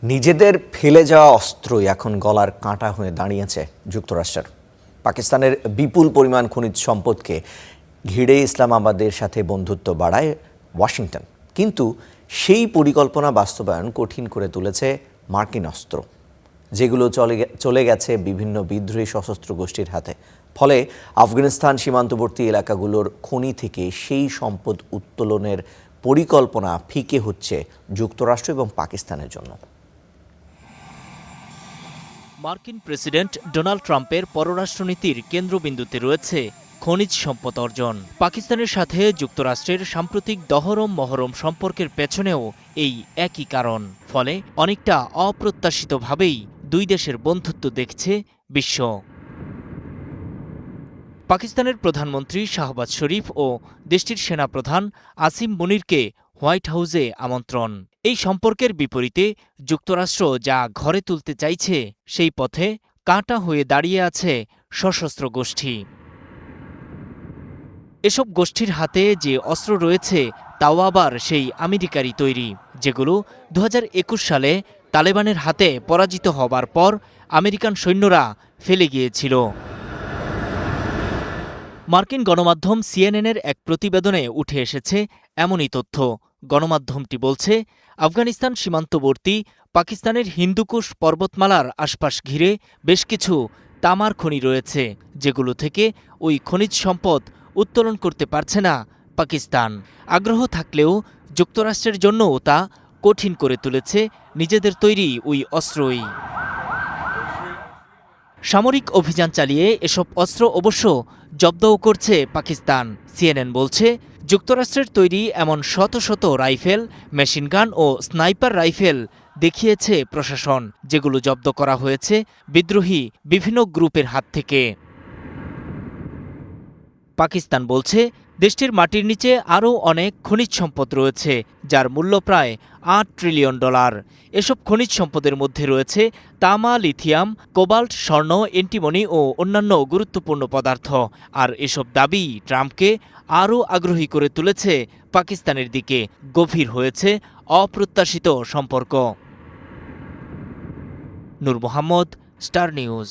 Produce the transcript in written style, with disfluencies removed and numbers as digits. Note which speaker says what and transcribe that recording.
Speaker 1: নিজেদের ফেলে যাওয়া অস্ত্রই এখন গলার কাঁটা হয়ে দাঁড়িয়েছে যুক্তরাষ্ট্রের। পাকিস্তানের বিপুল পরিমাণ খনিজ সম্পদকে ঘিরে ইসলামাবাদের সাথে বন্ধুত্ব বাড়ায় ওয়াশিংটন, কিন্তু সেই পরিকল্পনা বাস্তবায়ন কঠিন করে তুলেছে মার্কিন অস্ত্র, যেগুলো চলে গেছে বিভিন্ন বিদ্রোহী সশস্ত্র গোষ্ঠীর হাতে। ফলে আফগানিস্তান সীমান্তবর্তী এলাকাগুলোর খনি থেকে সেই সম্পদ উত্তোলনের পরিকল্পনা ফিকে হচ্ছে যুক্তরাষ্ট্র এবং পাকিস্তানের জন্য।
Speaker 2: মার্কিন প্রেসিডেন্ট ডোনাল্ড ট্রাম্পের পররাষ্ট্রনীতির কেন্দ্রবিন্দুতে রয়েছে খনিজ সম্পদ অর্জন। পাকিস্তানের সাথে যুক্তরাষ্ট্রের সাম্প্রতিক দহরম মহরম সম্পর্কের পেছনেও এই একই কারণ। ফলে অনেকটা অপ্রত্যাশিতভাবেই দুই দেশের বন্ধুত্ব দেখছে বিশ্ব। পাকিস্তানের প্রধানমন্ত্রী শাহবাজ শরীফ ও দেশটির সেনাপ্রধান আসিম মুনিরকে হোয়াইট হাউসে আমন্ত্রণ। এই সম্পর্কের বিপরীতে যুক্তরাষ্ট্র যা ঘরে তুলতে চাইছে সেই পথে কাঁটা হয়ে দাঁড়িয়ে আছে সশস্ত্র গোষ্ঠী। এসব গোষ্ঠীর হাতে যে অস্ত্র রয়েছে তাও আবার সেই আমেরিকারই তৈরি, যেগুলো ২০২১ সালে তালেবানের হাতে পরাজিত হবার পর আমেরিকান সৈন্যরা ফেলে গিয়েছিল। মার্কিন গণমাধ্যম সিএনএনের এক প্রতিবেদনে উঠে এসেছে এমনই তথ্য। গণমাধ্যমটি বলছে, আফগানিস্তান সীমান্তবর্তী পাকিস্তানের হিন্দুকুশ পর্বতমালার আশপাশ ঘিরে বেশ কিছু তামার খনি রয়েছে, যেগুলো থেকে ওই খনিজ সম্পদ উত্তোলন করতে পারছে না পাকিস্তান। আগ্রহ থাকলেও যুক্তরাষ্ট্রের জন্যও তা কঠিন করে তুলেছে নিজেদের তৈরি ওই অস্ত্রই। সামরিক অভিযান চালিয়ে এসব অস্ত্র অবশ্য জব্দও করছে পাকিস্তান। সিএনএন বলছে, যুক্তরাষ্ট্রের তৈরি এমন শত শত রাইফেল, মেশিনগান ও স্নাইপার রাইফেল দেখিয়েছে প্রশাসন, যেগুলো জব্দ করা হয়েছে বিদ্রোহী বিভিন্ন গ্রুপের হাত থেকে। পাকিস্তান বলছে, দেশটির মাটির নিচে আরও অনেক খনিজ সম্পদ রয়েছে, যার মূল্য প্রায় $৮ ট্রিলিয়ন। এসব খনিজ সম্পদের মধ্যে রয়েছে তামা, লিথিয়াম, কোবাল্ট, স্বর্ণ, এন্টিমনি ও অন্যান্য গুরুত্বপূর্ণ পদার্থ। আর এসব দাবি ট্রাম্পকে আরও আগ্রহী করে তুলেছে পাকিস্তানের দিকে। গভীর হয়েছে অপ্রত্যাশিত সম্পর্ক। নূর মোহাম্মদ, স্টার নিউজ।